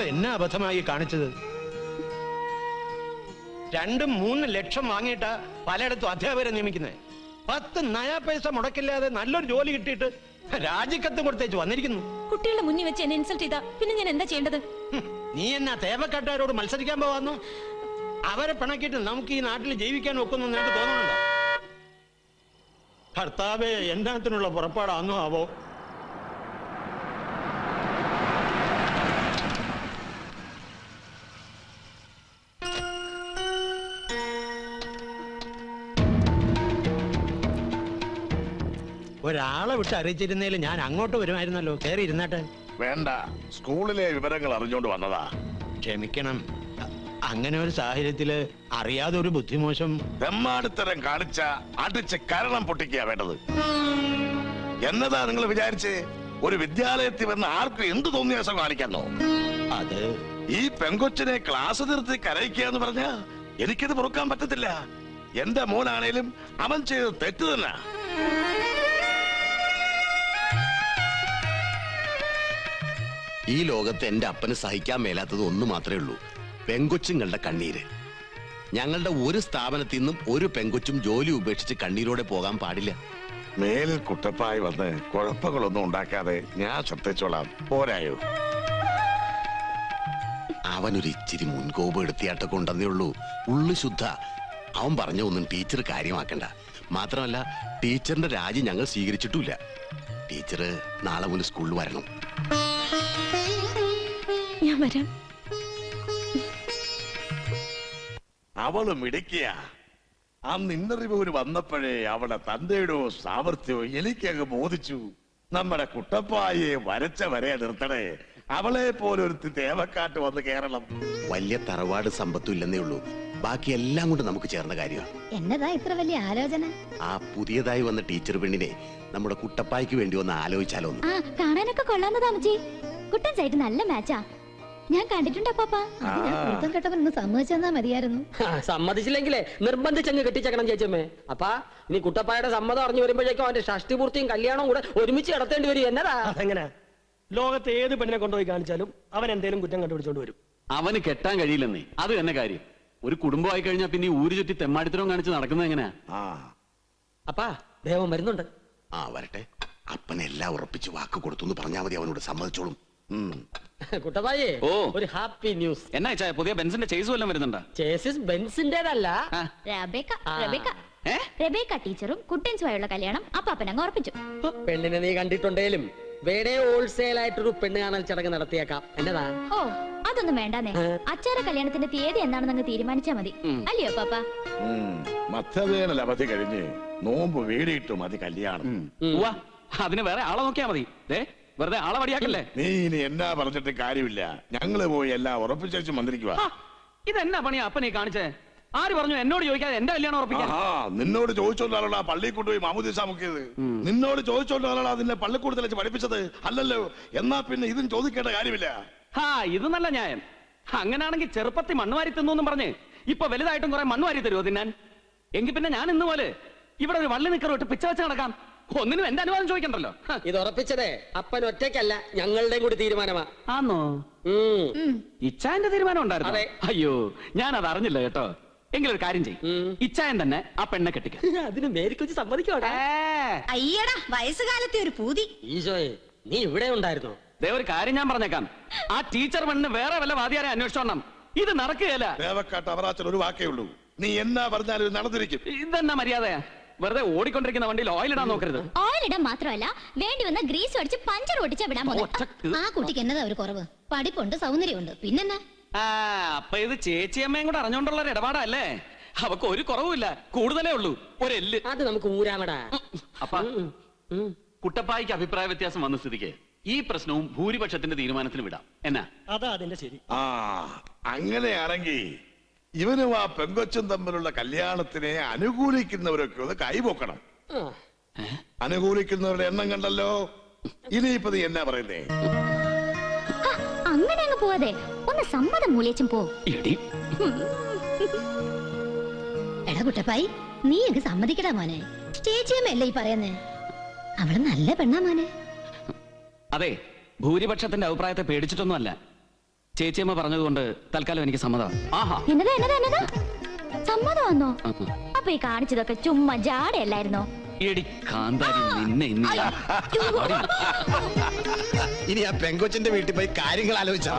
എന്നെ അബദ്ധമായി കാണിച്ചത്. 2-3 ലക്ഷം വാങ്ങിയിട്ടാ പലയിടത്തും അധ്യാപകരെ നിയമിക്കുന്നത്. 10 നയാ പൈസ മുടക്കില്ലാതെ നല്ലൊരു ജോലി കിട്ടിയിട്ട് രാജിക്കത്തും കൊടുത്തേച്ച് വന്നിരിക്കുന്നു. കുട്ടികളുടെ മുന്നിൽ വെച്ച് എന്നെ ഇൻസൾട്ട് ചെയ്താ പിന്നെ ഞാൻ എന്താ ചെയ്യേണ്ടത്? നീ എന്നാ തേവക്കാട്ടുകാരോട് മത്സരിക്കാൻ പോവാന്നോ? അവരെ പിണക്കിയിട്ട് നമുക്ക് ഈ നാട്ടിൽ ജീവിക്കാൻ ഒക്കുന്നു നിനക്ക് തോന്നുന്നുണ്ടോ? ഭർത്താവേ, എന്നാത്തിനുള്ള പുറപ്പാടാന്നോ ആവോ? ഒരാളെ വിട്ട് അറിയിച്ചിരുന്നേലും ഞാൻ അങ്ങോട്ട് വരുമായിരുന്നല്ലോ. കയറി ഇരുന്നാട്ടെ. വേണ്ട, സ്കൂളിലെ വിവരങ്ങൾ അറിഞ്ഞോണ്ട് വന്നതാ. ക്ഷമിക്കണം, അങ്ങനെ ഒരു സാഹചര്യത്തില് അറിയാതെ ഒരു ബുദ്ധിമോശം. തെമ്മാടിത്തരം കാണിച്ച അടിച്ച് കരണം പൊട്ടിക്കുക വേണ്ടത്. എന്നതാ നിങ്ങൾ വിചാരിച്ച് ഒരു വിദ്യാലയത്തിൽ വന്ന് ആർക്കും എന്ത് തോന്നിയാസം കാണിക്കാന്നോ? അത് ഈ പെങ്കൊച്ചിനെ ക്ലാസ് നിർത്തി കരയിക്കുക എന്ന് പറഞ്ഞ എനിക്കത് പൊറുക്കാൻ പറ്റത്തില്ല. എന്റെ മോനാണേലും അവൻ ചെയ്ത് തെറ്റ് തന്നെ. ഈ ലോകത്ത് എന്റെ അപ്പന് സഹിക്കാൻ മേലാത്തത് ഒന്ന് മാത്രമേ ഉള്ളൂ, പെങ്കൊച്ചുങ്ങളുടെ കണ്ണീര്. ഞങ്ങളുടെ ഒരു സ്ഥാപനത്തിൽ നിന്നും ഒരു പെങ്കൊച്ചും ജോലി ഉപേക്ഷിച്ച് കണ്ണീരോടെ പോകാൻ പാടില്ല. മേലിൽ കുട്ടപ്പായി വന്ന് കുഴപ്പങ്ങളൊന്നും ഉണ്ടാക്കാതെ ഞാൻ ശ്രദ്ധിച്ചോളാം, പോരായോ? അവനൊരു ഇച്ചിരി മുൻകോപം എടുത്തിയാട്ടൊക്കെ ഉണ്ടെന്നേ ഉള്ളൂ. ഉള്ളു ശുദ്ധ. അവൻ പറഞ്ഞ ഒന്നും ടീച്ചർ കാര്യമാക്കണ്ട. മാത്രമല്ല, ടീച്ചറിന്റെ രാജി ഞങ്ങൾ സ്വീകരിച്ചിട്ടില്ല. ടീച്ചർ നാളെ മുതൽ സ്കൂളിൽ വരണം. ഞാൻ വരാം. അവള് മിടിക്കുക. അന്ന് ഇന്റർവ്യൂവിന് വന്നപ്പോഴേ അവളുടെ തന്തയുടെ സാമർത്ഥ്യവും എനിക്കങ്ങ് ബോധിച്ചു. നമ്മുടെ കുട്ടപ്പായെ വരച്ച വരെ നിർത്തണേ. അവളെ പോലൊരു തേവക്കാട്ട് വന്ന് കേരളം. വലിയ തറവാട് സമ്പത്തും ഇല്ലെന്നേ ഉള്ളൂ, ബാക്കി എല്ലാം കൊണ്ട് നമുക്ക് ചേർന്ന കാര്യമാണ്. എന്നതാ ഇത്ര വലിയ ആലോചന? ആ പുതിയതായി വന്ന ടീച്ചർ പെണ്ണിനെ നമ്മുടെ കുട്ടപ്പായ്ക്ക് വേണ്ടി ഒന്ന് ആലോചിച്ചാലോ? കാണാനൊക്കെ കൊള്ളാന്നതാ അമ്മച്ചി. കുട്ടൻ സൈറ്റ് നല്ല മാച്ചാ. ഞാൻ കണ്ടിട്ടുണ്ട് പാപ്പ. കുട്ടൻ കേട്ടവൻ സമ്മതിച്ചെന്നാ മതിയായിരുന്നു. സമ്മതിച്ചില്ലെങ്കിലേ നിർബന്ധിച്ചങ്ങ് കെട്ടിച്ചേക്കണം ചേച്ചമ്മേ. അപ്പാ ഇനി കുട്ടപ്പായുടെ സമ്മതം അറിഞ്ഞു വരുമ്പോഴേക്കും അവന്റെ ഷഷ്ടിപൂർത്തിയും കല്യാണവും കൂടെ ഒരുമിച്ച് നടത്തേണ്ടി വരും. എന്നതാ അതെങ്ങനെ? ലോകത്ത് ഏത് പെണ്ണിനെ കൊണ്ടുപോയി കാണിച്ചാലും അവൻ എന്തേലും കുറ്റം കണ്ടുപിടിച്ചോണ്ട് വരും. അവന് കെട്ടാൻ കഴിയില്ലെന്നേ, അത് തന്നെ കാര്യം. ഒരു കുടുംബമായി കഴിഞ്ഞാൽ പിന്നെ ഊര് ചുറ്റി തെമ്മാടിത്തരം കാണിച്ച് നടക്കുന്നത് എങ്ങനെയാ? അപ്പാ ദേവൻ വരുന്നുണ്ട്. വരട്ടെ. അപ്പനെല്ലാം ഉറപ്പിച്ച് വാക്ക് കൊടുത്തു പറഞ്ഞാൽ മതി, അവനോട് സമ്മതിച്ചോളും. കുട്ടപ്പായേ, ഒരു ഹാപ്പി ന്യൂസ്. എന്നാ പുതിയ ബെൻസിന്റെ ചേസ് വല്ലതും വരുന്നുണ്ടോ? ചേസിസ് ബെൻസിന്റേതല്ല, റെബേക്ക ടീച്ചറും കുട്ടൻസുമായുള്ള കല്യാണം അപ്പാപ്പനങ്ങ് ഉറപ്പിച്ചു. പെണ്ണിനെ നീ കണ്ടിട്ടുണ്ടേലും വേറെ ഹോൾസെയിൽ ആയിട്ടൊരു പെണ്ണ് കാണൽ ചടങ്ങ് നടത്തിയേക്കാം. എന്നതാ? ഓ, അതൊന്നും വേണ്ടാന്നേ. അച്ചാര കല്യാണത്തിന്റെ തീയതി എന്താണെന്ന് തീരുമാനിച്ചാ മതി, അല്ലയോ പാപ്പ? മധ്യവേനൽ അവധി കഴിഞ്ഞ് നോമ്പ് വീടിയിട്ടു മതി കല്യാണം. അതിന് വേറെ ആളെ നോക്കിയാ മതി. വെറുതെ ആളെ വടിയാക്കല്ലേ. നീ ഇനി എന്നാ പറഞ്ഞിട്ട് കാര്യമില്ല. ഞങ്ങള് പോയി എല്ലാം ഉറപ്പിച്ചു വന്നിരിക്കുക. ഇതെന്നാ പണിയാ അപ്പനെ കാണിച്ചേ? ആര് പറഞ്ഞു എന്നോട് ചോദിക്കാതെ എന്റെ കല്യാണം ഉറപ്പിക്കാൻ? നിന്നോട് ചോദിച്ചോണ്ടാണോ പള്ളി കൊണ്ടുപോയി മാമുദീസ മുക്കിയത്? നിന്നോട് ചോദിച്ചോണ്ടാണോ അതിനെ പള്ളിക്കൂടത്തിൽ വെച്ച് പഠിപ്പിച്ചത്? അല്ലല്ലോ. എന്നാ പിന്നെ ഇതും ചോദിക്കേണ്ട കാര്യമില്ല. ഇത് നല്ല ന്യായം. അങ്ങനാണെങ്കിൽ ചെറുപ്പത്തിൽ മണ്ണുവാരി തിന്നു പറഞ്ഞ് ഇപ്പൊ വലുതായിട്ടും കുറെ മണ്ണുവാരി തരുമോ തിന്നാൻ? എങ്കിൽ പിന്നെ ഞാൻ ഇന്ന് പോലെ ഇവിടെ ഒരു വള്ളി നിക്കർ വിട്ട് പിച്ച വെച്ച് നടക്കാം. ഒന്നിനും എന്റെ അനുവാദം ചോദിക്കണ്ടല്ലോ. ഇത് ഉറപ്പിച്ചതേ അപ്പൻ ഒറ്റയ്ക്കല്ല, ഞങ്ങളുടെയും കൂടി തീരുമാനമാ. ആന്നോ? ഇച്ചായന്റെ തീരുമാനം ഉണ്ടായിരുന്നു? അയ്യോ, ഞാൻ അത് അറിഞ്ഞില്ല കേട്ടോ. എങ്കിലൊരു കാര്യം ചെയ്യും, ഇച്ചായൻ തന്നെ ആ പെണ്ണെ കെട്ടിക്ക. അതിന് മേരിക്കുച്ച് സമ്മതിക്കോട്ടെ. അയ്യടാ, വയസ്സുകാലത്തെ ഒരു പൂതി. ഈശോയെ, നീ ഇവിടെ ഉണ്ടായിരുന്നോ? ഒരു കാര്യം ഞാൻ പറഞ്ഞേക്കാം, ആ ടീച്ചർ പെണ്ണിന് വേറെ വല്ല വാദിയാരെ അന്വേഷിച്ചോണം. ഇത് നടക്കുകയല്ല. ദേവക്കാട്ട് അവറാച്ചൻ ഒരു വാക്കേ ഉള്ളൂ. നീ എന്നാ പറഞ്ഞാലും നടന്നിരിക്കും. ഇതെന്നാ മര്യാദയാ? വെറുതെ ഓടിക്കൊണ്ടിരിക്കുന്ന വണ്ടിയിൽ ഓയിൽ ഇടാൻ നോക്കരുത്. ഓയിൽ ഇടാൻ മാത്രമല്ല, വേണ്ടി വന്ന ഗ്രീസ് അടിച്ച് പഞ്ചർ ഒട്ടിച്ചാ വിടാൻ പോകുന്നത്. ആ കുട്ടിക്ക് എന്നതാ ഒരു കുറവ്? പഠിപ്പുണ്ട്, സൗന്ദര്യമുണ്ട്, പിന്നെന്നാ? അപ്പൊ ഇത് ചേച്ചിയമ്മയും കൂടെ അറിഞ്ഞോണ്ടുള്ള ഒരു ഇടപാടല്ലേ? അവക്ക് ഒരു കുറവുമില്ല, കൂടുതലേ ഉള്ളൂ, ഒരെല്ല്. അത് നമുക്ക് ഊരാമടാ. അപ്പ കുട്ടപ്പായിക്ക് അഭിപ്രായ വ്യത്യാസം വന്ന സ്ഥിതിക്ക് ഈ പ്രശ്നവും ഭൂരിപക്ഷത്തിന്റെ തീരുമാനത്തിന് വിടാം. എന്നാ? അതാ അതിന്റെ ശരി. അങ്ങനെയാണെങ്കിൽ ഇവനും ആ പെങ്കൊച്ചും തമ്മിലുള്ള കല്യാണത്തിനെ അനുകൂലിക്കുന്നവരൊക്കെ ഒന്ന് കൈപോക്കണം. അനുകൂലിക്കുന്നവരുടെ എണ്ണം കണ്ടല്ലോ. ഇനിയിപ്പോ നീ എന്നാ പറയുന്നേ? അങ്ങനെ അങ്ങ് പോവാതെ ഒന്ന് സമ്മതം മൂല്യച്ചും പോ. എടാ കുട്ടപ്പായി, നീ അങ്ങ് സമ്മതിക്കടാ മോനെ. ചേച്ചിയമ്മല്ലേ ഈ പറയുന്നേ? അവള് നല്ല പെണ്ണാ മോനെ. അതെ, ഭൂരിപക്ഷത്തിന്റെ അഭിപ്രായത്തെ പേടിച്ചിട്ടൊന്നുമല്ല. ചേച്ചിയമ്മ പറഞ്ഞതുകൊണ്ട് തൽക്കാലം എനിക്ക് സമ്മതം. ആഹാ. എന്നതാ എന്നതാ എന്നതാ സമ്മതമാണോ? അപ്പൊ ഈ കാണിച്ചതൊക്കെ ചുമ്മാ ജാടയല്ലായിരുന്നോ? എടി കാന്താരി, നിന്നെ ഇന്ന് ഞാൻ- ഇനി ആ പെങ്കൊച്ചിന്റെ വീട്ടിൽ പോയി കാര്യങ്ങൾ ആലോചിച്ചാ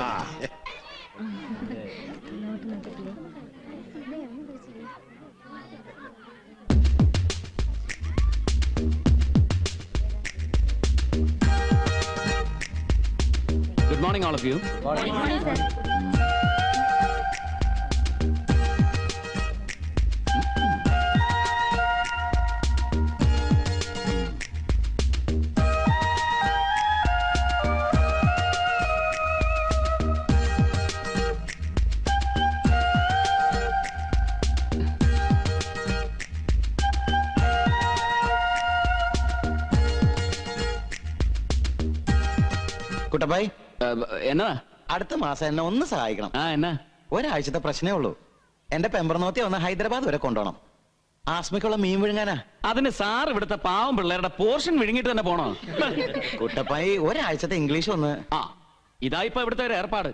good morning all of you. Kuttappayi, എന്നതാ? അടുത്ത മാസം എന്നെ ഒന്ന് സഹായിക്കണം. ആ, എന്നാ? ഒരാഴ്ചത്തെ പ്രശ്നമേ ഉള്ളൂ. എന്റെ പെമ്പറനോത്തി ഒന്ന് ഹൈദരാബാദ് വരെ കൊണ്ടുപോകണം. ആസ്മയ്ക്കുള്ള മീൻ വിഴുങ്ങാനാ. അതിന് സാർ ഇവിടുത്തെ പാവം പിള്ളേരുടെ പോർഷൻ വിഴുങ്ങിട്ട് തന്നെ പോണോ? കുട്ടപ്പായി, ഒരാഴ്ചത്തെ ഇംഗ്ലീഷ് ഒന്ന്. ആ, ഇതായിപ്പോ ഇവിടുത്തെ ഒരു ഏർപ്പാട്.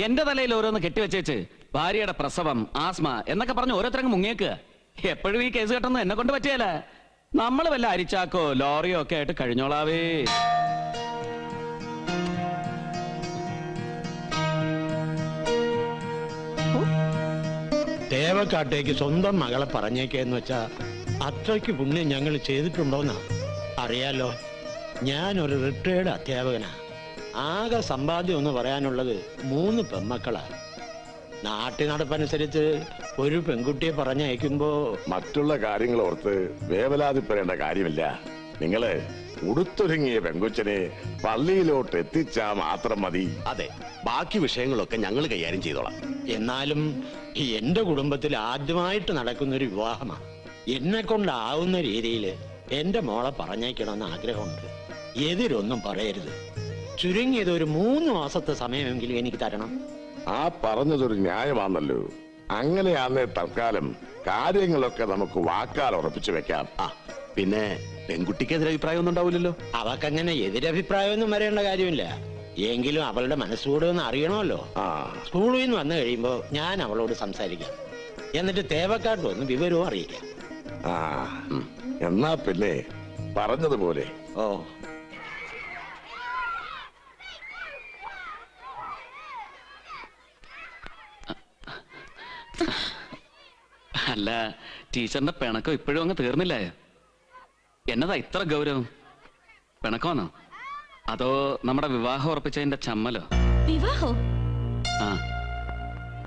എന്റെ തലയിൽ ഓരോന്ന് കെട്ടിവെച്ചേച്ച് ഭാര്യയുടെ പ്രസവം, ആസ്മ എന്നൊക്കെ പറഞ്ഞ് ഓരോരുത്തരങ്ങ് മുങ്ങിയേക്കുക. എപ്പോഴും ഈ കേസ് കെട്ടൊന്നും എന്നെ കൊണ്ട് പറ്റിയല്ല. നമ്മൾ വല്ല അരിച്ചാക്കോ ലോറിയോ ഒക്കെ ആയിട്ട് കഴിഞ്ഞോളാവേ. തേവക്കാട്ടേക്ക് സ്വന്തം മകളെ പറഞ്ഞേക്കെന്ന് വെച്ചാ അത്രയ്ക്ക് പുണ്യം ഞങ്ങൾ ചെയ്തിട്ടുണ്ടോന്നാ. അറിയാലോ, ഞാനൊരു റിട്ടയേർഡ് അധ്യാപകനാ. ആകെ സമ്പാദ്യം എന്ന് പറയാനുള്ളത് 3 പെൺമക്കളാ. നാട്ടുനടപ്പനുസരിച്ച് ഒരു പെൺകുട്ടിയെ പറഞ്ഞയക്കുമ്പോ മറ്റുള്ള കാര്യങ്ങൾ ഓർത്ത് വേവലാതിപ്പെടേണ്ട കാര്യമില്ല. നിങ്ങള് ഉടുത്തൊരുങ്ങിയ പെങ്കൊച്ചിനെ പള്ളിയിലോട്ട് എത്തിച്ചാ മാത്രം മതി. അതെ, ബാക്കി വിഷയങ്ങളൊക്കെ ഞങ്ങൾ കൈകാര്യം ചെയ്തോളാം. എന്നാലും എന്റെ കുടുംബത്തിൽ ആദ്യമായിട്ട് നടക്കുന്ന ഒരു വിവാഹമാണ്. എന്നെ കൊണ്ടാവുന്ന രീതിയിൽ എന്റെ മോളെ പറഞ്ഞേക്കണമെന്ന് ആഗ്രഹമുണ്ട്. എതിരൊന്നും പറയരുത്. ചുരുങ്ങിയത് ഒരു 3 മാസത്തെ സമയമെങ്കിലും എനിക്ക് തരണം. ആ പറഞ്ഞതൊരു ന്യായമാണല്ലോ. അങ്ങനെയാന്നേ തൽക്കാലം കാര്യങ്ങളൊക്കെ നമുക്ക് വാക്കാൽ ഉറപ്പിച്ചു വെക്കാം. ആ, പിന്നെ പെൺകുട്ടിക്ക് എതിരഭിപ്രായം ഒന്നും ഉണ്ടാവില്ലല്ലോ. അവക്കങ്ങനെ എതിരഭിപ്രായമൊന്നും വരേണ്ട കാര്യമില്ല. എങ്കിലും അവളുടെ മനസ്സുകൂടെ ഒന്ന് അറിയണമല്ലോ. ആ, സ്കൂളിൽ നിന്ന് വന്നു കഴിയുമ്പോ ഞാൻ അവളോട് സംസാരിക്കാം. എന്നിട്ട് തേവക്കാട്ട് വന്ന് വിവരവും അറിയിക്കാം. ആ, എന്നാ പിന്നെ പറഞ്ഞതുപോലെ. ഓ, അല്ല, ടീച്ചറിന്റെ പിണക്കം ഇപ്പോഴും അങ്ങ് തീർന്നില്ലേ? എന്നതാ ഇത്ര ഗൗരവം? പിണക്കമാണോ അതോ നമ്മുടെ വിവാഹം ഉറപ്പിച്ചതിന്റെ ചമ്മലോ? വിവാഹോ? ആ,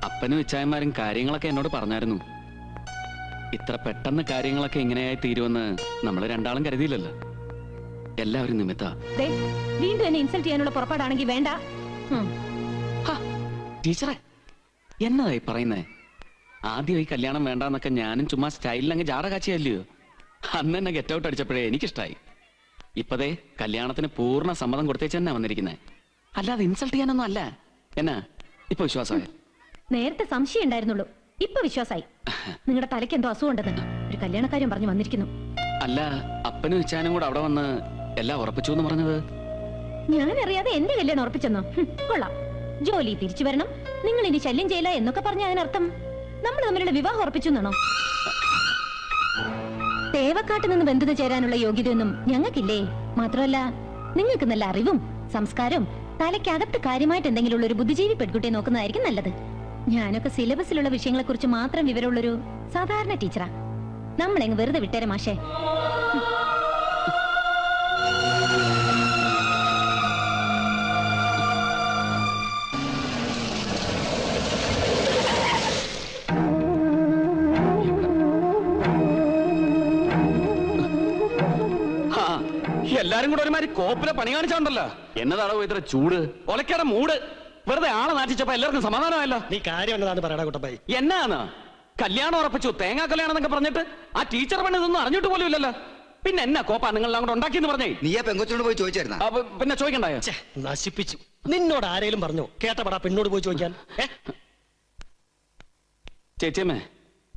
അപ്പനും ഇച്ചായന്മാരും കാര്യങ്ങളൊക്കെ എന്നോട് പറഞ്ഞായിരുന്നു. ഇത്ര പെട്ടെന്ന് കാര്യങ്ങളൊക്കെ ഇങ്ങനെയായി തീരുമെന്ന് നമ്മൾ രണ്ടാളും കരുതിയില്ലല്ലോ. എല്ലാവരും നിമിത്ത. ദേ, വീണ്ടും എന്നെ ഇൻസൾട്ട് ചെയ്യാനുള്ള പുറപ്പാടാണെങ്കിൽ വേണ്ട. ടീച്ചറെ, എന്നതായി പറയുന്നേ? ആദ്യം ഈ കല്യാണം വേണ്ടെന്നൊക്കെ ഞാനും ചുമ്മാ സ്റ്റൈലിൽ അങ്ങ് ജാട കാച്ചിയല്ലയോ. അന്ന് എന്നെ ഗെറ്റ് ഔട്ട് അടിച്ചപ്പോഴേ എനിക്കിഷ്ടായി. ഇപ്പതേ കല്യാണത്തിന് പൂർണ്ണ സമ്മതം കൊടുത്തേച്ച് തന്നെ വന്നിരിക്കുന്നേ, അല്ലാതെ ഇൻസൾട്ട് ചെയ്യാനൊന്നും അല്ല. എന്നാ ഇപ്പൊ വിശ്വാസമായി? നേരത്തെ സംശയം ഉണ്ടായിരുന്നുള്ളൂ, ഇപ്പൊ വിശ്വാസായി. നിങ്ങളുടെ തലയ്ക്ക് എന്തോ അസുഖമുണ്ടെന്ന് ഒരു കല്യാണക്കാര്യം പറഞ്ഞു വന്നിരിക്കുന്നു. അല്ല, അപ്പനും ഇച്ചാനും കൂടെ അവിടെ വന്ന് എല്ലാം ഉറപ്പിച്ചു എന്ന് പറഞ്ഞത്? ഞാൻ അറിയാതെ എന്റെ കല്യാണം ഉറപ്പിച്ചെന്നോ? കൊള്ളാം. ജോലി തിരിച്ചു വരണം, നിങ്ങൾ ഇനി ശല്യം ചെയ്യില്ല എന്നൊക്കെ പറഞ്ഞ അതിനർത്ഥം നമ്മൾ തമ്മിലുള്ള വിവാഹം ഉറപ്പിച്ചു എന്നാണോ? തേവക്കാട്ട് നിന്ന് ബന്ധുത ചേരാനുള്ള യോഗ്യതയൊന്നും ഞങ്ങൾക്കില്ലേ. മാത്രമല്ല, നിങ്ങൾക്ക് നല്ല അറിവും സംസ്കാരവും തലയ്ക്കകത്ത് കാര്യമായിട്ട് എന്തെങ്കിലും ഉള്ള ഒരു ബുദ്ധിജീവി പെൺകുട്ടിയെ നോക്കുന്നതായിരിക്കും നല്ലത്. ഞാനൊക്കെ സിലബസിലുള്ള വിഷയങ്ങളെ കുറിച്ച് മാത്രം വിവരമുള്ളൊരു സാധാരണ ടീച്ചറാ. നമ്മളെങ്ങ് വെറുതെ വിട്ടേരെ മാഷേ. എല്ലാരും കൂടെ ഒരുമാതിരി കോപ്പിലെ പണി കാണിച്ചോണ്ടല്ലോ. എന്നതാണോ ഇത്ര ചൂട്? ഒലക്കയുടെ മൂട്. വെറുതെ ആളെ നാട്ടിച്ചപ്പോ എല്ലാവർക്കും സമാധാനമല്ലോ. നീ കാര്യം എന്നതാണ് പറയണ കുട്ടപ്പായി. എന്നാന്ന് കല്യാണം ഉറപ്പിച്ചു, തേങ്ങാ കല്യാണം എന്നൊക്കെ പറഞ്ഞിട്ട് ആ ടീച്ചർ പണി ഇതൊന്നും അറിഞ്ഞിട്ട് പോലും ഇല്ലല്ലോ. പിന്നെ എന്നാ കോപ്പാ നിങ്ങളെല്ലാം കൂടെ ഉണ്ടാക്കിയെന്ന് പറഞ്ഞേ? നീ ആ പെങ്കൊച്ചിനോട് പോയി ചോദിച്ചായിരുന്ന? പിന്നെ ചോദിക്കണ്ടായോ? നശിപ്പിച്ചു. നിന്നോട് ആരേലും പറഞ്ഞോ കേട്ടപ്പെടാ പെണ്ണോട് പോയി ചോദിക്കാൻ?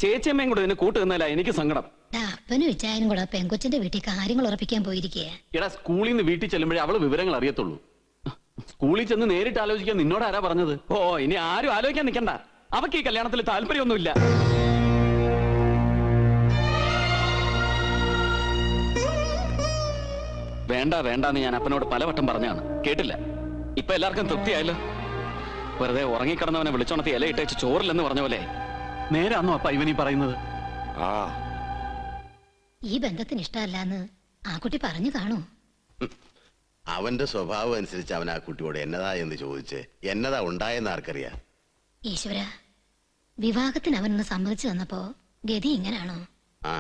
ചേച്ചിയമ്മയും കൂടെ ഇതിന് കൂട്ടുനിന്നല്ല എനിക്ക് സങ്കടം. അപ്പനും ഇച്ചായനും കൂടെ പെങ്കൊച്ചിന്റെ വീട്ടിൽ കാര്യങ്ങൾ ഉറപ്പിക്കാൻ പോയിരിക്കുക. എടാ, സ്കൂളിൽ നിന്ന് വീട്ടിൽ ചെല്ലുമ്പോഴേ അവള് വിവരങ്ങൾ അറിയത്തുള്ളൂ. സ്കൂളിൽ ചെന്ന് നേരിട്ട് ആലോചിക്കാൻ നിന്നോട് ആരാ പറഞ്ഞത്? ഓ, ഇനി ആരും ആലോചിക്കാൻ നിൽക്കണ്ട. അവക്ക് ഈ കല്യാണത്തിൽ താല്പര്യമൊന്നുമില്ല. വേണ്ട വേണ്ടാന്ന് ഞാൻ അപ്പനോട് പലവട്ടം പറഞ്ഞാണ്, കേട്ടില്ല. ഇപ്പൊ എല്ലാവർക്കും തൃപ്തിയായല്ലോ. വെറുതെ ഉറങ്ങിക്കിടന്നവനെ വിളിച്ചോണത്തി ഇല ഇട്ടേച്ച് ചോറില്ലെന്ന് പറഞ്ഞ പോലെ നേരാന്നോ അപ്പ ഇവനീ പറയുന്നത്? ആ ഈ ബന്ധത്തിന് ഇഷ്ടമല്ലാന്ന് ആ കുട്ടി പറഞ്ഞു കാണൂ. അവന്റെ സ്വഭാവം അനുസരിച്ച് അവൻ ആ കുട്ടിയോട് എന്നതാ എന്ന് ചോദിച്ച് എന്നതാ ഉണ്ടായെന്ന് ആർക്കറിയാം. ഈശ്വര, വിവാഹത്തിന് അവനൊന്ന് സമ്മതിച്ചു തന്നപ്പോ ഗതി ഇങ്ങനാണോ? ആ,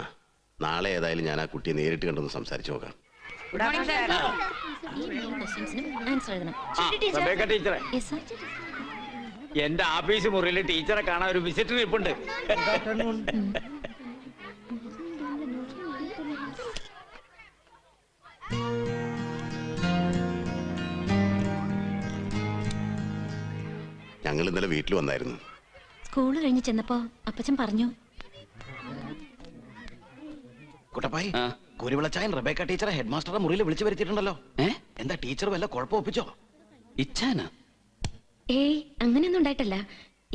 നാളെ ഏതായാലും ഞാൻ ആ കുട്ടിയെ നേരിട്ട് കണ്ടൊന്ന് സംസാരിച്ചു നോക്കാം. ആൻസർ എഴുതണം. ടീച്ചറെ, Yes, sir. എന്റെ ആഫീസ് മുറിയിൽ ടീച്ചറെ കാണാൻ ഒരു വിസിറ്റർ ഇരിപ്പുണ്ട്. ഞങ്ങൾ ഇന്നലെ വീട്ടിൽ വന്നായിരുന്നു. സ്കൂള് കഴിഞ്ഞ് ചെന്നപ്പോ അപ്പച്ചൻ പറഞ്ഞു. കുട്ടപ്പായി, ആ. കുരുവിളച്ചായൻ റബേക്ക ടീച്ചറെ ഹെഡ് മാസ്റ്ററുടെ മുറിയിൽ വിളിച്ചു വരുത്തിയിട്ടുണ്ടല്ലോ. ഏ? എന്താ ടീച്ചർ വല്ല കുഴപ്പം ഒപ്പിച്ചോ? ഇച്ഛാനാ? ഏയ്, അങ്ങനെയൊന്നും ഉണ്ടായിട്ടല്ല.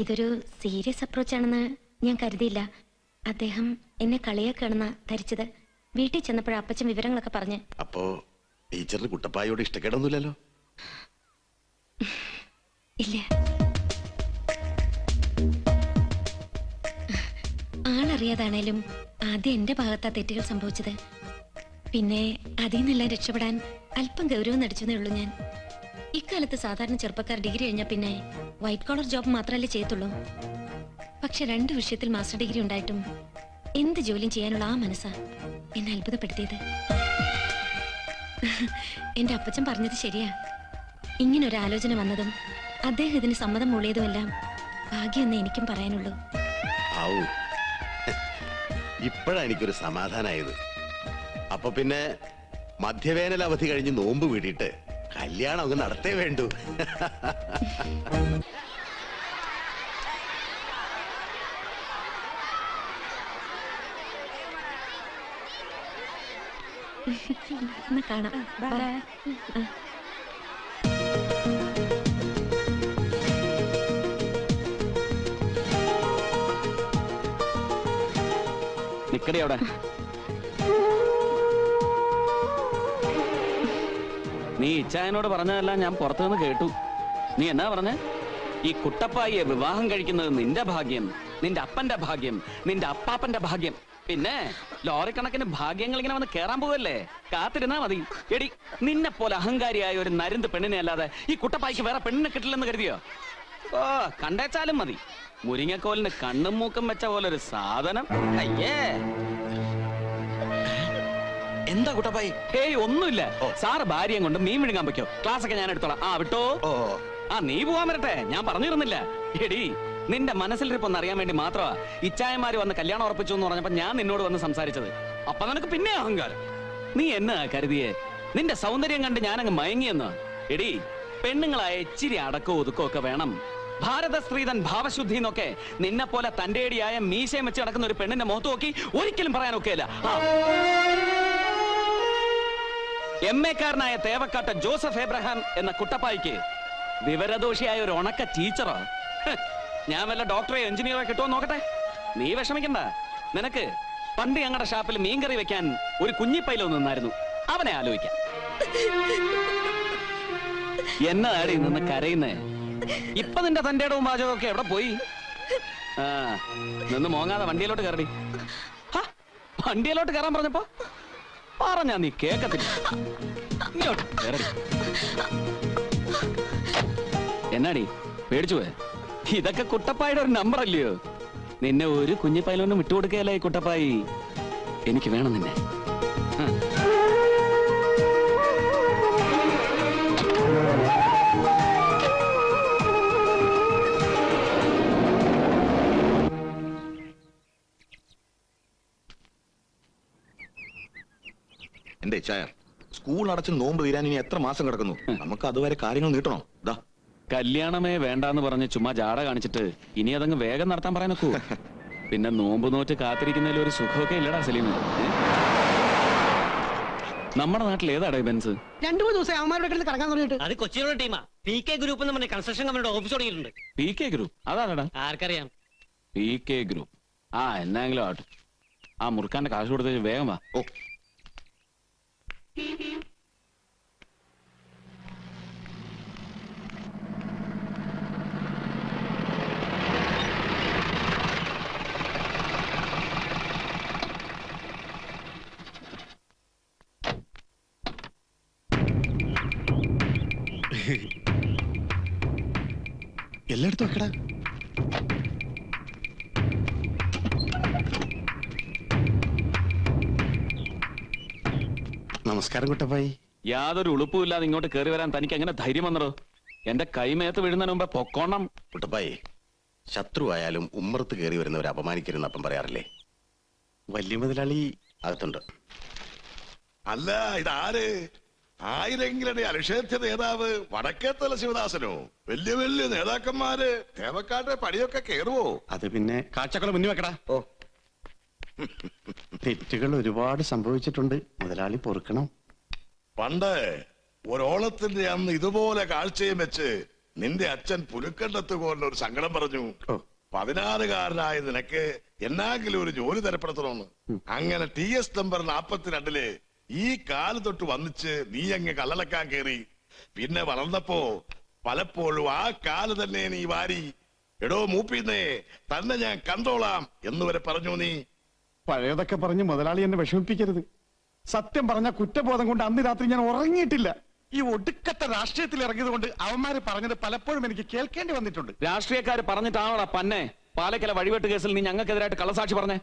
ഇതൊരു സീരിയസ് അപ്രോച്ച് ആണെന്ന് ഞാൻ കരുതിയില്ല. അദ്ദേഹം എന്നെ കളിയാക്കാണെന്നാ ധരിച്ചത്. വീട്ടിൽ ചെന്നപ്പോഴാ അപ്പച്ചൻ വിവരങ്ങളൊക്കെ പറഞ്ഞ്. അപ്പോ ടീച്ചറിന് കുട്ടപ്പായോട് ഇഷ്ടക്കേടൊന്നുമില്ലല്ലോ? ഇല്ല. ആളറിയാതാണേലും ആദ്യം എന്റെ ഭാഗത്താ തെറ്റുകൾ സംഭവിച്ചത്. പിന്നെ അതിൽ നിന്നെല്ലാം രക്ഷപ്പെടാൻ അല്പം ഗൗരവം നടിച്ചതേ ഉള്ളൂ ഞാൻ. ഇക്കാലത്ത് സാധാരണ ചെറുപ്പക്കാർ ഡിഗ്രി കഴിഞ്ഞാൽ പിന്നെ വൈറ്റ് കോളർ ജോബ് മാത്രമല്ലേ ചെയ്യത്തുള്ളൂ. പക്ഷെ 2 വിഷയത്തിൽ മാസ്റ്റർ ഡിഗ്രി ഉണ്ടായിട്ടും എന്ത് ജോലിയും ചെയ്യാനുള്ള ആ മനസ്സാ എന്നെ അത്ഭുതപ്പെടുത്തിയത്. എന്റെ അപ്പച്ചൻ പറഞ്ഞത് ശരിയാ. ഇങ്ങനൊരു ആലോചന വന്നതും അദ്ദേഹം ഇതിന് സമ്മതം മൂളിയതുമെല്ലാം ഭാഗ്യമെന്ന് എനിക്കും പറയാനുള്ളൂ. ആവൂ, ഇപ്പോഴാ എനിക്കൊരു സമാധാനായത്. അപ്പൊ പിന്നെ മധ്യവേനൽ അവധി കഴിഞ്ഞ് നോമ്പ് വീടിയിട്ട് കല്യാണം അങ്ങ് നടത്തേ വേണ്ടു. എന്നാ കാണാം. ബൈ. നിക്കടി അവിടെ. നീ ഇച്ഛായനോട് പറഞ്ഞതെല്ലാം ഞാൻ പുറത്തുനിന്ന് കേട്ടു. നീ എന്നാ പറഞ്ഞ? ഈ കുട്ടപ്പായിയെ വിവാഹം കഴിക്കുന്നത് നിന്റെ ഭാഗ്യം, നിന്റെ അപ്പന്റെ ഭാഗ്യം, നിന്റെ അപ്പാപ്പന്റെ ഭാഗ്യം. പിന്നെ ലോറിക്കണക്കിന് ഭാഗ്യങ്ങൾ ഇങ്ങനെ വന്ന് കേറാൻ പോവല്ലേ? കാത്തിരുന്നാ മതി. എടി, നിന്നെ പോലെ അഹങ്കാരിയായ ഒരു നരുന്ത് പെണ്ണിനെ അല്ലാതെ ഈ കുട്ടപ്പായിക്ക് വേറെ പെണ്ണിനെ കിട്ടില്ലെന്ന് കരുതിയോ? ഓ, കണ്ടേച്ചാലും മതി. മുരിങ്ങക്കോലിന് കണ്ണും മൂക്കും വെച്ച പോലൊരു സാധനം. അയ്യേ, എന്താ കുട്ടപ്പായി? ഹേയ്, ഒന്നുമില്ല. സാറ് ഭാര്യയും കൊണ്ട് മീൻ വിഴുങ്ങാൻ വെക്കോ. ക്ലാസ് ഒക്കെ ഞാൻ എടുത്തോളാം. ആ, വിട്ടോ. ആ, നീ പോവാൻ വരട്ടെ, ഞാൻ പറഞ്ഞിരുന്നില്ല. എടി, നിന്റെ മനസ്സിലിരിപ്പൊന്ന് അറിയാൻ വേണ്ടി മാത്രമാ ഇച്ചായമാര് വന്ന് കല്യാണം ഉറപ്പിച്ചു എന്ന് പറഞ്ഞപ്പോ ഞാൻ നിന്നോട് വന്ന് സംസാരിച്ചത്. അപ്പൊ നിനക്ക് പിന്നെ അഹങ്കാരം. നീ എന്നാ കരുതിയേ? നിന്റെ സൗന്ദര്യം കണ്ട് ഞാനങ്ങ് മയങ്ങിയെന്ന്. എടി, പെണ്ണുങ്ങളായ ഇച്ചിരി അടക്കവും ഒതുക്കവും ഒക്കെ വേണം. ഭാരത സ്ത്രീതൻ ഭാവശുദ്ധി എന്നൊക്കെ നിന്നെ പോലെ തന്റേടിയായ മീശയും വെച്ച് നടക്കുന്ന ഒരു പെണ്ണിന്റെ മുഖത്ത് നോക്കി ഒരിക്കലും പറയാനൊക്കെയല്ല. MA-കാരനായ തേവക്കാട്ട ജോസഫ് എബ്രഹാം എന്ന കുട്ടപ്പായിക്ക് വിവരദോഷിയായ ഒരു ഉണക്ക ടീച്ചറോ? ഞാൻ വല്ല ഡോക്ടറെ എഞ്ചിനീയറെ കിട്ടുമോ നോക്കട്ടെ. നീ വിഷമിക്കണ്ട. നിനക്ക് പണ്ട് ഞങ്ങളുടെ ഷാപ്പിൽ മീൻകറി വെക്കാൻ ഒരു കുഞ്ഞിപ്പൈലോ നിന്നായിരുന്നു. അവനെ ആലോചിക്കാം. എന്നതാടി നിന്ന് കരയുന്നേ? ഇപ്പൊ നിന്റെ തന്റെ ഇടവും പാചകമൊക്കെ എവിടെ പോയി? ആ, നിന്ന് മോങ്ങാതെ വണ്ടിയിലോട്ട് കയറി. വണ്ടിയിലോട്ട് കയറാൻ പറഞ്ഞപ്പോ പറഞ്ഞാ നീ കേക്കത്തില്ല. ഇങ്ങോട്ട് കയറി. എന്നാടി പേടിച്ചു പോയെ? ഇതൊക്കെ കുട്ടപ്പായുടെ ഒരു നമ്പർ അല്ലയോ? നിന്നെ ഒരു കുഞ്ഞിപ്പൈലൊന്നും വിട്ടുകൊടുക്കുകയല്ല ഈ കുട്ടപ്പായി. എനിക്ക് വേണം നിന്നെ. എന്റെ ചായ, സ്കൂൾ അടച്ച് നോമ്പ് തീരാൻ ഇനി എത്ര മാസം കിടക്കുന്നു? നമുക്ക് അതുവരെ കാര്യങ്ങൾ നീട്ടണോ? ദാ കല്യാണമേ വേണ്ടാന്ന് പറഞ്ഞ് ചുമ്മാ ജാട കാണിച്ചിട്ട് ഇനി അതങ്ങ് വേഗം നടത്താൻ പറയാൻ നോക്കൂ. പിന്നെ നോമ്പ് നോറ്റ് കാത്തിരിക്കുന്നതിൽ ഒരു സുഖമൊക്കെ ഇല്ലടാ സലീമ്. നമ്മുടെ നാട്ടിൽ ഏതാടാ ബെൻസ്? 2-3 ദിവസം അവന്മാരുടെ കിടന്ന് കറങ്ങാൻ തുടങ്ങിയിട്ട്. അത് കൊച്ചിയിലുള്ള ടീമാ. PK ഗ്രൂപ്പ് എന്ന് പറഞ്ഞ കൺസ്ട്രക്ഷൻ കമ്പനിയുടെ ഓഫീസ് തുടങ്ങിയിട്ടുണ്ട്. PK ഗ്രൂപ്പ് അതാണടാ. ആർക്കറിയാം? PK group. ആ എന്നെങ്കിലും ആട്ടെ. ആ മുറുക്കാന്റെ കാശ് കൊടുത്ത് വേഗം വാ. ഓ എല്ലായിടത്തും വെക്കടാ. നമസ്കാരം കുട്ടപ്പായി. യാതൊരു ഉളുപ്പുമില്ലാതെ ഇങ്ങോട്ട് കയറി വരാൻ തനിക്ക് എങ്ങനെ ധൈര്യം വന്നടോ? എന്റെ കൈമേത്ത് വീഴുന്നതിന് മുമ്പേ പൊക്കോണം. കുട്ടപ്പായി, ശത്രുവായാലും ഉമ്മറത്ത് കയറി വരുന്നവരെ അപമാനിക്കരുന്ന് അപ്പം പറയാറില്ലേ? വലിയ മുതലാളി അകത്തുണ്ട്. അല്ല ഇതാര്? ആയിരങ്ങളുടെ അനിഷേധ്യ നേതാവ് വടക്കേത്തല ശിവദാസനോ? വലിയ വലിയ നേതാക്കന്മാര് തേവക്കാട്ടെ പടിയൊക്കെ കേറുവോ? അത് പിന്നെ കാഴ്ചക്കളെ മുന്നിൽ വെക്കടാ. ഓ തെറ്റുകൾ ഒരുപാട് സംഭവിച്ചിട്ടുണ്ട്, മുതലാളി പൊറുക്കണം. പണ്ട് ഒരോളത്തിന്റെ അന്ന് ഇതുപോലെ കാഴ്ചയും വെച്ച് നിന്റെ അച്ഛൻ പുലുക്കണ്ടത്ത് കൊണ്ട് ഒരു സങ്കടം പറഞ്ഞു. 16കാരനായ നിനക്ക് എന്നാങ്കിലും ഒരു ജോലി തരപ്പെടുത്തണമെന്ന്. അങ്ങനെ TS നമ്പർ 42 ഈ കാല് തൊട്ട് വന്നിച്ച് നീ അങ്ങ് കള്ളലക്കാൻ കേറി. പിന്നെ വളർന്നപ്പോ പലപ്പോഴും ആ കാല് തന്നെ നീ വാരി എടോ മൂപ്പിന്നേ തന്നെ ഞാൻ കണ്ടോളാം എന്നുവരെ പറഞ്ഞു നീ. പഴയതൊക്കെ പറഞ്ഞ് മുതലാളി എന്നെ വിഷമിപ്പിക്കരുത്. സത്യം പറഞ്ഞ കുറ്റബോധം കൊണ്ട് അന്ന് രാത്രി ഞാൻ ഉറങ്ങിയിട്ടില്ല. ഈ ഒടുക്കത്തെ രാഷ്ട്രീയത്തിൽ ഇറങ്ങിയത് കൊണ്ട് അവന്മാര് പറഞ്ഞത് പലപ്പോഴും എനിക്ക് കേൾക്കേണ്ടി വന്നിട്ടുണ്ട്. രാഷ്ട്രീയക്കാര് പറഞ്ഞിട്ടാണോടാ പന്നെ പാലക്കല വഴിവെട്ട് കേസിൽ നീ ഞങ്ങൾക്കെതിരായിട്ട് കള്ളസാക്ഷി പറഞ്ഞേ?